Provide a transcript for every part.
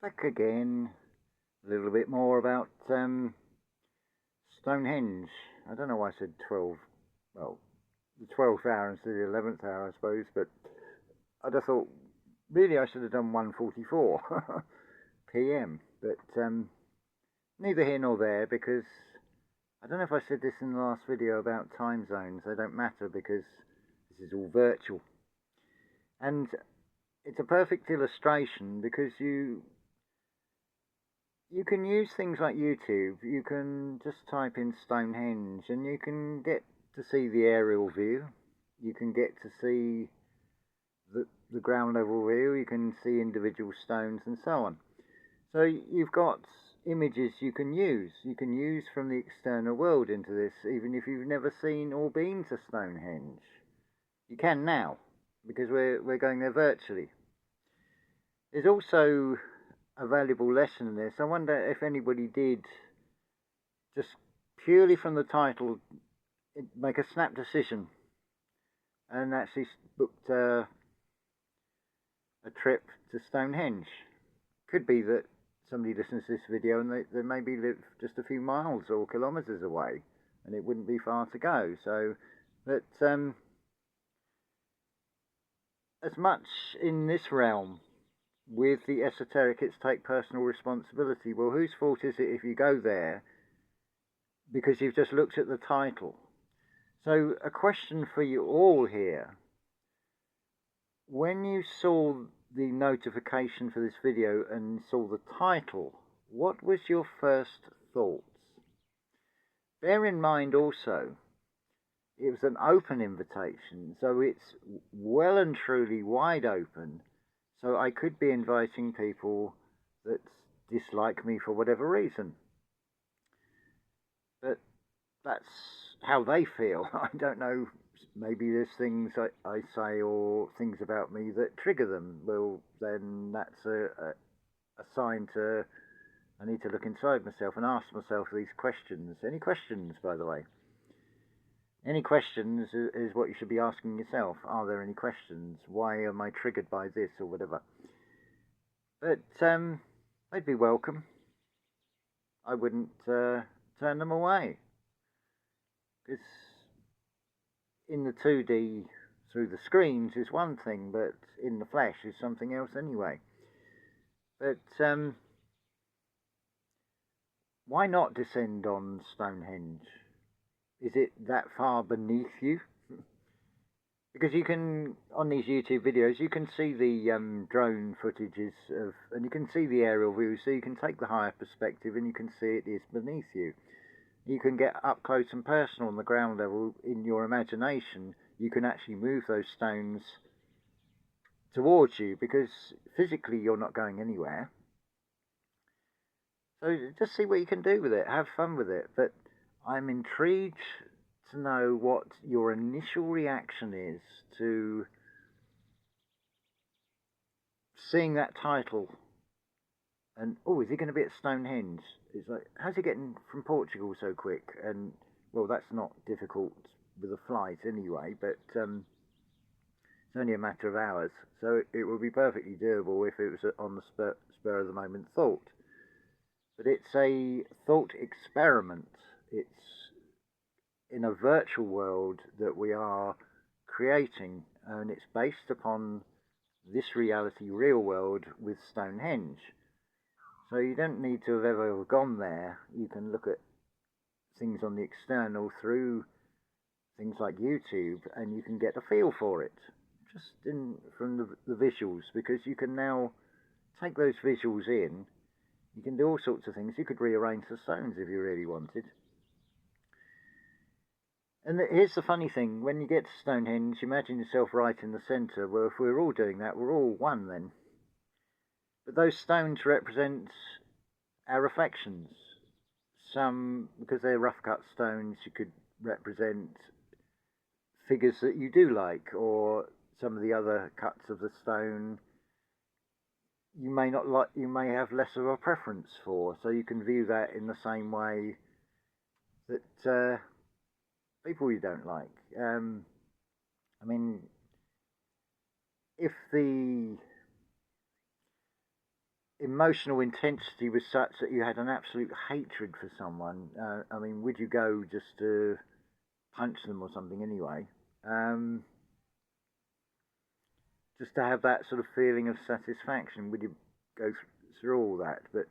Back again, a little bit more about Stonehenge. I don't know why I said 12, well, the 12th hour instead of the 11th hour, I suppose, but I just thought, really I should have done 1:44 p.m., but neither here nor there, because I don't know if I said this in the last video about time zones. They don't matter because this is all virtual. And it's a perfect illustration because you can use things like YouTube. You can just type in Stonehenge and you can get to see the aerial view. You can get to see the ground level view. You can see individual stones and so on. So you've got images you can use. You can use from the external world into this, even if you've never seen or been to Stonehenge. You can now, because we're going there virtually. There's also a valuable lesson in this. I wonder if anybody did, just purely from the title, make a snap decision and actually booked a trip to Stonehenge. Could be that somebody listens to this video and they maybe live just a few miles or kilometres away and it wouldn't be far to go. So that as much in this realm with the esoteric, it's take personal responsibility. Well, whose fault is it if you go there because you've just looked at the title? So a question for you all here. When you saw the notification for this video and saw the title, what was your first thoughts? Bear in mind also, it was an open invitation, so it's well and truly wide open. So I could be inviting people that dislike me for whatever reason. But that's how they feel. I don't know, maybe there's things I say or things about me that trigger them. Well, then that's a sign to, I need to look inside myself and ask myself these questions. Any questions, by the way? Any questions is what you should be asking yourself. Are there any questions? Why am I triggered by this or whatever? But they'd be welcome. I wouldn't turn them away. Because in the 2D through the screens is one thing, but in the flesh is something else anyway. But why not descend on Stonehenge? Is it that far beneath you? Because you can, on these YouTube videos, you can see the drone footages of, and you can see the aerial view, so you can take the higher perspective and you can see it is beneath you. You can get up close and personal on the ground level in your imagination. You can actually move those stones towards you because physically you're not going anywhere. So just see what you can do with it. Have fun with it. But I'm intrigued to know what your initial reaction is to seeing that title. And, oh, is he going to be at Stonehenge? It's like, how's he getting from Portugal so quick? And, well, that's not difficult with a flight anyway, but it's only a matter of hours. So it would be perfectly doable if it was on the spur of the moment thought. But it's a thought experiment. It's in a virtual world that we are creating, and it's based upon this reality, real world, with Stonehenge. So you don't need to have ever gone there. You can look at things on the external through things like YouTube, and you can get a feel for it just from the visuals, because you can now take those visuals in. You can do all sorts of things. You could rearrange the stones if you really wanted. And here's the funny thing. When you get to Stonehenge, imagine yourself right in the centre. Well, if we're all doing that, we're all one then. But those stones represent our reflections. Some, because they're rough cut stones, you could represent figures that you do like, or some of the other cuts of the stone you may not like, you may have less of a preference for. So you can view that in the same way that people you don't like. I mean, if the emotional intensity was such that you had an absolute hatred for someone, I mean, would you go just to punch them or something anyway? Just to have that sort of feeling of satisfaction, would you go through all that? But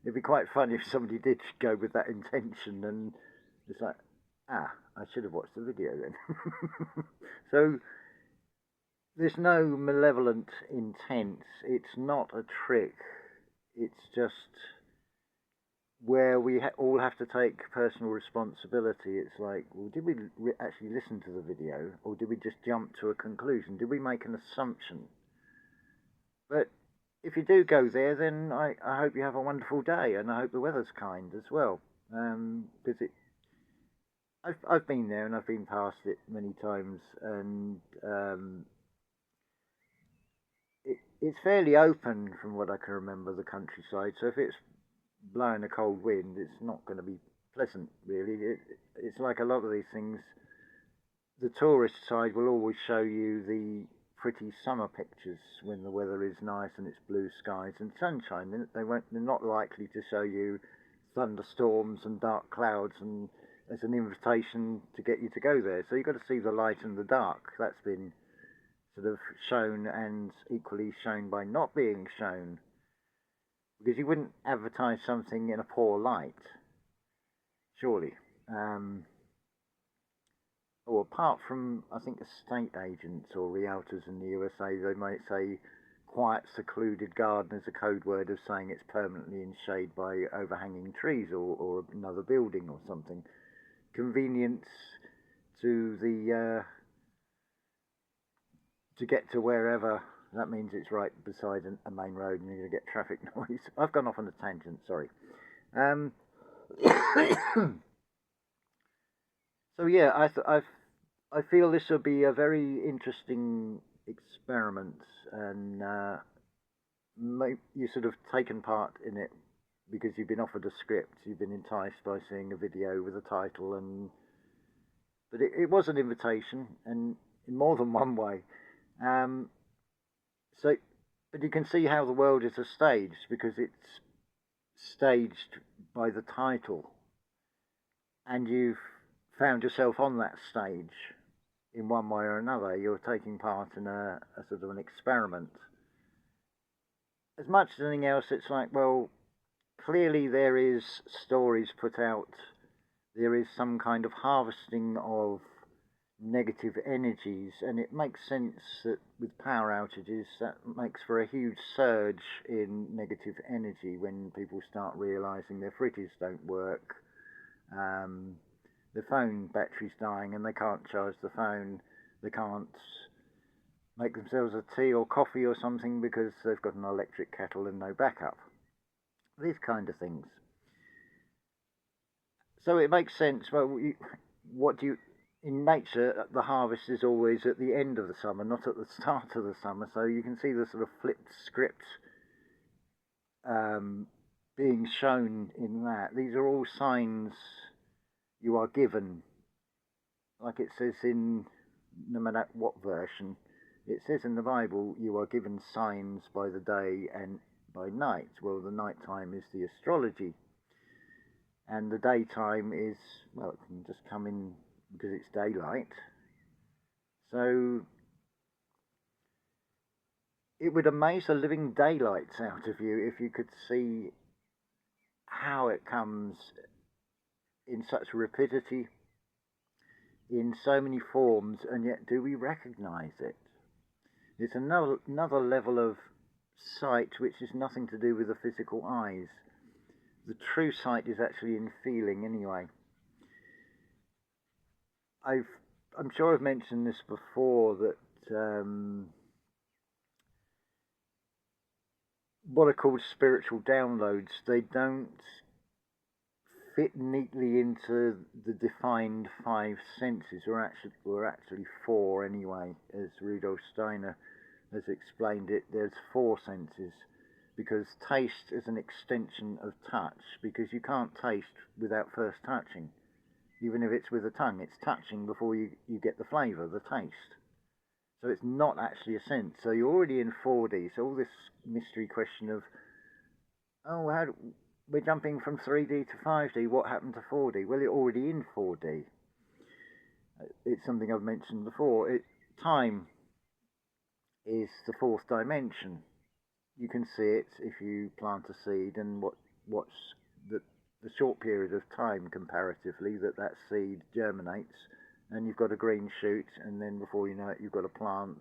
it'd be quite funny if somebody did go with that intention, and it's like, I should have watched the video then. So there's no malevolent intent. It's not a trick. It's just where we all have to take personal responsibility. It's like, well, did we actually listen to the video, or did we just jump to a conclusion? Did we make an assumption? But if you do go there, then I hope you have a wonderful day, and I hope the weather's kind as well. Because I've been there, and I've been past it many times, and it's fairly open from what I can remember, the countryside. So if it's blowing a cold wind, it's not going to be pleasant, really. It's like a lot of these things. The tourist side will always show you the pretty summer pictures when the weather is nice and it's blue skies and sunshine. They're not likely to show you thunderstorms and dark clouds and as an invitation to get you to go there. So you've got to see the light and the dark. That's been sort of shown, and equally shown by not being shown. Because you wouldn't advertise something in a poor light, surely. Or apart from, I think, estate agents or realtors in the USA, they might say quiet, secluded garden is a code word of saying it's permanently in shade by overhanging trees or another building or something. Convenience to the to get to wherever. That means it's right beside a main road and you're going to get traffic noise. I've gone off on a tangent, sorry. So yeah, I feel this will be a very interesting experiment, and you sort of taken part in it because you've been offered a script, you've been enticed by seeing a video with a title, but it was an invitation, and in more than one way. So, but you can see how the world is a stage, because it's staged by the title, and you've found yourself on that stage in one way or another. You're taking part in a sort of an experiment. As much as anything else, it's like, well, clearly there is stories put out, there is some kind of harvesting of negative energies, and it makes sense that with power outages that makes for a huge surge in negative energy when people start realizing their fridges don't work, the phone battery's dying and they can't charge the phone, they can't make themselves a tea or coffee or something because they've got an electric kettle and no backup, these kind of things. So it makes sense. Well, in nature, the harvest is always at the end of the summer, not at the start of the summer. So you can see the sort of flipped script being shown in that. These are all signs you are given. Like it says in, no matter what version, it says in the Bible, you are given signs by the day and by night. Well, the night time is the astrology. And the daytime is, well, it can just come in because it's daylight. So it would amaze the living daylights out of you if you could see how it comes in such rapidity, in so many forms, and yet do we recognize it? It's another level of sight which is nothing to do with the physical eyes. The true sight is actually in feeling anyway. I'm sure I've mentioned this before, that what are called spiritual downloads, they don't fit neatly into the defined 5 senses, or actually 4 anyway, as Rudolf Steiner has explained it. There's 4 senses, because taste is an extension of touch, because you can't taste without first touching. Even if it's with the tongue, it's touching before you get the flavour, the taste. So it's not actually a sense. So you're already in 4D. So all this mystery question of oh, we're jumping from 3D to 5D. What happened to 4D? Well, you're already in 4D. It's something I've mentioned before. Time is the fourth dimension. You can see it if you plant a seed and watch the short period of time comparatively that seed germinates, and you've got a green shoot, and then before you know it, you've got a plant,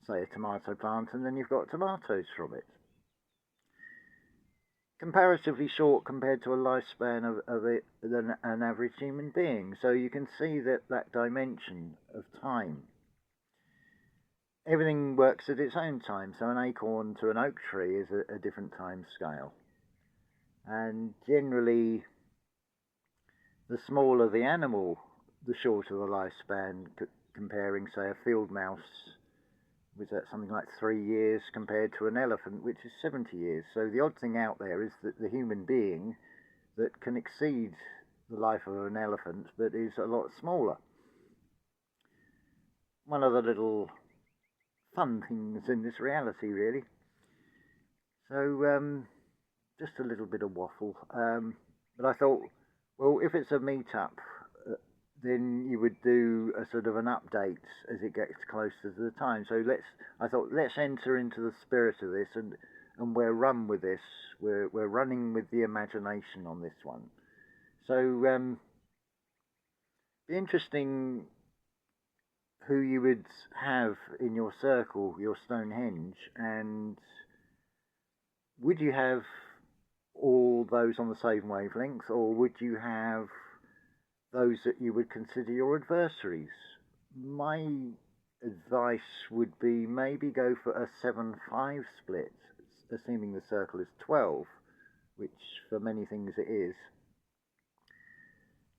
say a tomato plant, and then you've got tomatoes from it. Comparatively short compared to a lifespan of an average human being. So you can see that dimension of time. Everything works at its own time. So an acorn to an oak tree is a different time scale. And generally, the smaller the animal, the shorter the lifespan, comparing, say, a field mouse, was that something like 3 years compared to an elephant, which is 70 years. So the odd thing out there is that the human being that can exceed the life of an elephant, but is a lot smaller. One of the little fun things in this reality, really. So just a little bit of waffle. But I thought, well, if it's a meetup, then you would do a sort of an update as it gets closer to the time. So I thought, let's enter into the spirit of this, and we'll run with this. We're running with the imagination on this one. So be interesting who you would have in your circle, your Stonehenge, and would you have all those on the same wavelength, or would you have those that you would consider your adversaries? My advice would be maybe go for a 7-5 split, assuming the circle is 12, which for many things it is.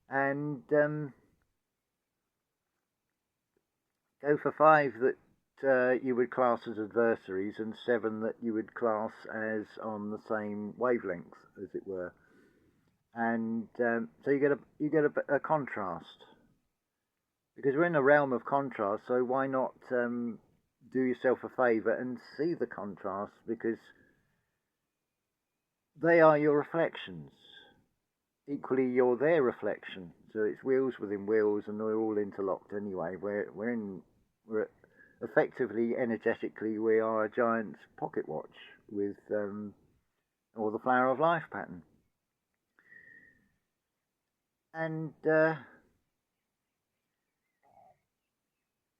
And go for 5 that you would class as adversaries, and 7 that you would class as on the same wavelength, as it were. And so you get a contrast, because we're in a realm of contrast. So why not do yourself a favour and see the contrast, because they are your reflections. Equally, you're their reflection. So it's wheels within wheels, and they're all interlocked anyway. We're effectively, energetically, we are a giant pocket watch with or the flower of life pattern. And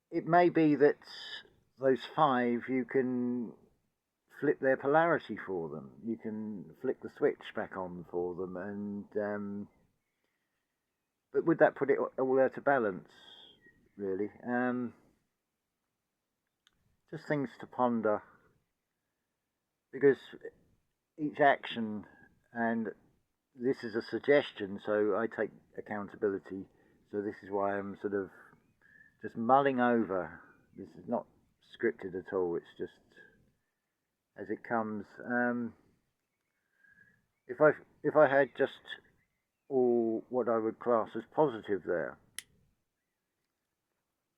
it may be that those 5, you can flip their polarity for them. You can flick the switch back on for them, and but would that put it all out of balance, really? Just things to ponder, because each action, and this is a suggestion, so I take accountability. So this is why I'm sort of just mulling over. This is not scripted at all. It's just as it comes. If I had just all what I would class as positive there,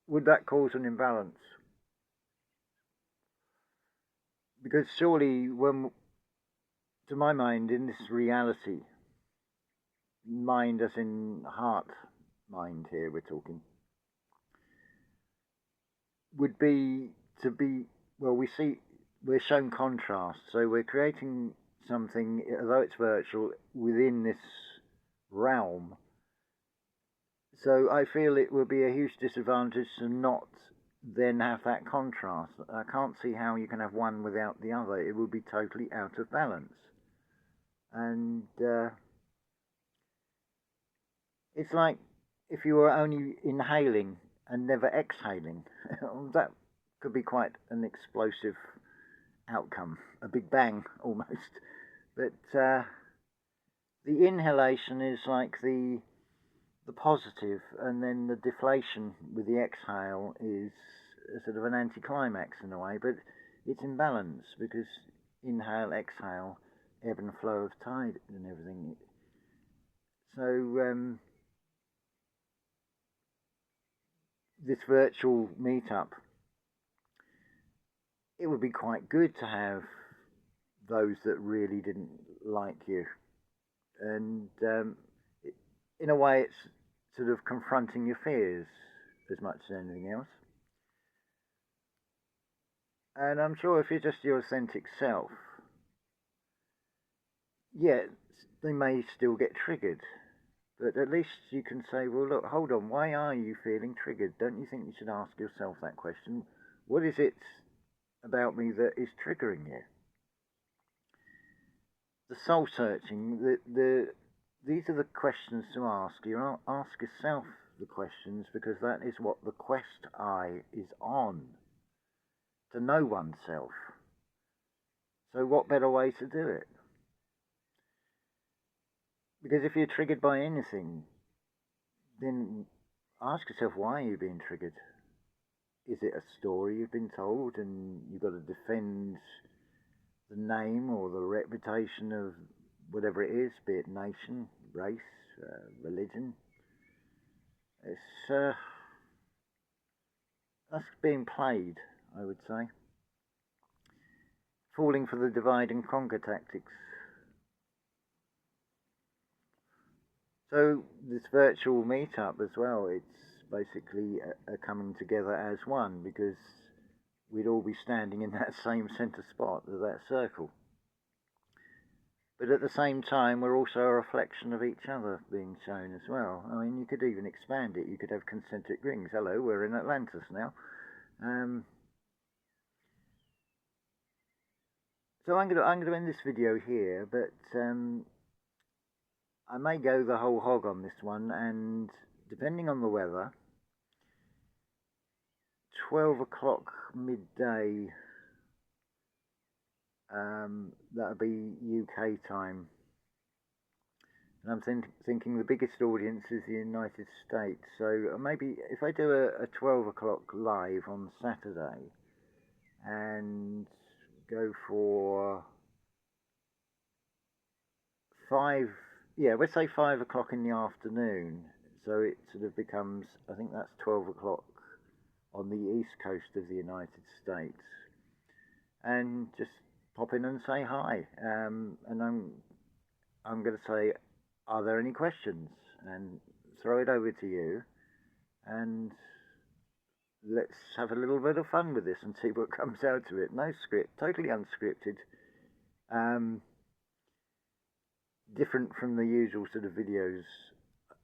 would that cause an imbalance? Because surely, to my mind, in this reality, mind as in heart mind here we're talking, would be to be, well, we're shown contrast, so we're creating something, although it's virtual, within this realm. So I feel it would be a huge disadvantage to not then have that contrast. I can't see how you can have one without the other. It would be totally out of balance. And it's like if you were only inhaling and never exhaling. That could be quite an explosive outcome, a big bang almost. But the inhalation is like the positive, and then the deflation with the exhale is a sort of an anticlimax in a way, but it's in balance, because inhale, exhale, ebb and flow of tide and everything. So this virtual meetup, it would be quite good to have those that really didn't like you. And in a way, it's sort of confronting your fears as much as anything else. And I'm sure if you're just your authentic self, yeah, they may still get triggered. But at least you can say, well, look, hold on, why are you feeling triggered? Don't you think you should ask yourself that question? What is it about me that is triggering you? The soul searching, these are the questions to ask. You ask yourself the questions because that is what the quest eye is on, to know oneself. So what better way to do it? Because if you're triggered by anything, then ask yourself, why are you being triggered? Is it a story you've been told and you've got to defend the name or the reputation of whatever it is, be it nation, race, religion? It's that's being played, I would say. Falling for the divide and conquer tactics. So this virtual meetup as well, it's basically a coming together as one, because we'd all be standing in that same centre spot of that circle. But at the same time, we're also a reflection of each other being shown as well. I mean, you could even expand it. You could have concentric rings. Hello, we're in Atlantis now. So I'm going to end this video here, but I may go the whole hog on this one, and depending on the weather, 12 o'clock midday, that'll be UK time. And I'm thinking the biggest audience is the United States, so maybe if I do a 12 o'clock live on Saturday and go for 5, yeah, let's say 5 o'clock in the afternoon, so it sort of becomes, I think that's 12 o'clock on the east coast of the United States, and just pop in and say hi, and I'm going to say, are there any questions, and throw it over to you, and let's have a little bit of fun with this and see what comes out of it. No script, totally unscripted, different from the usual sort of videos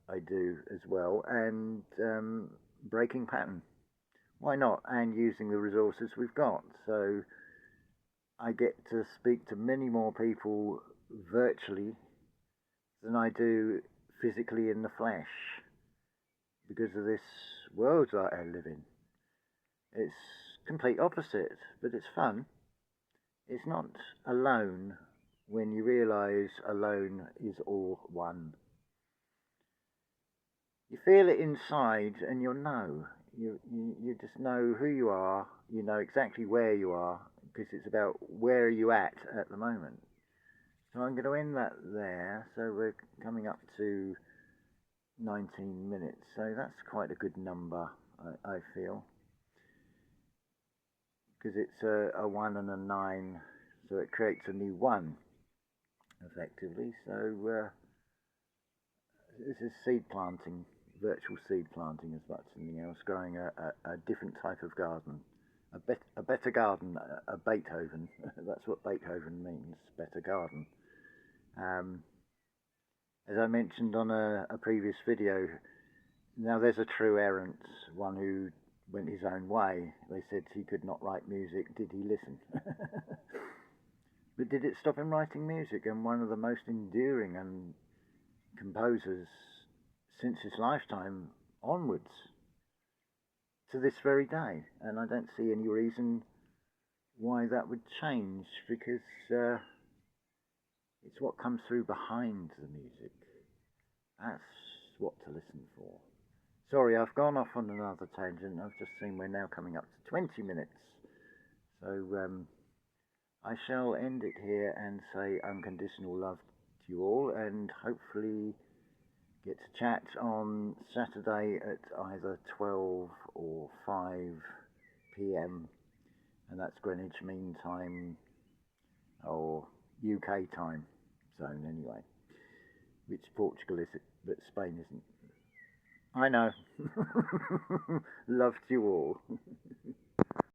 I do as well, and breaking pattern. Why not? And using the resources we've got. So I get to speak to many more people virtually than I do physically in the flesh, because of this world that I live in. It's complete opposite, but it's fun. It's not alone when you realise alone is all one. You feel it inside and you'll know. You just know who you are, you know exactly where you are, because it's about where are you at the moment. So I'm going to end that there. So we're coming up to 19 minutes, so that's quite a good number, I feel, because it's a 1 and a 9, so it creates a new 1 effectively. So this is seed planting, virtual seed planting as much as anything else, growing a different type of garden, a better garden, a Beethoven. That's what Beethoven means, better garden. As I mentioned on a previous video, now there's a true errant, one who went his own way. They said he could not write music. Did he listen? But did it stop him writing music? And one of the most enduring and composers since his lifetime onwards to this very day. And I don't see any reason why that would change, because it's what comes through behind the music. That's what to listen for. Sorry, I've gone off on another tangent. I've just seen we're now coming up to 20 minutes. So I shall end it here and say unconditional love to you all, and hopefully get to chat on Saturday at either 12 or 5 p.m. and that's Greenwich Mean Time, or UK time zone anyway, which Portugal is, but Spain isn't. I know. Love to you all.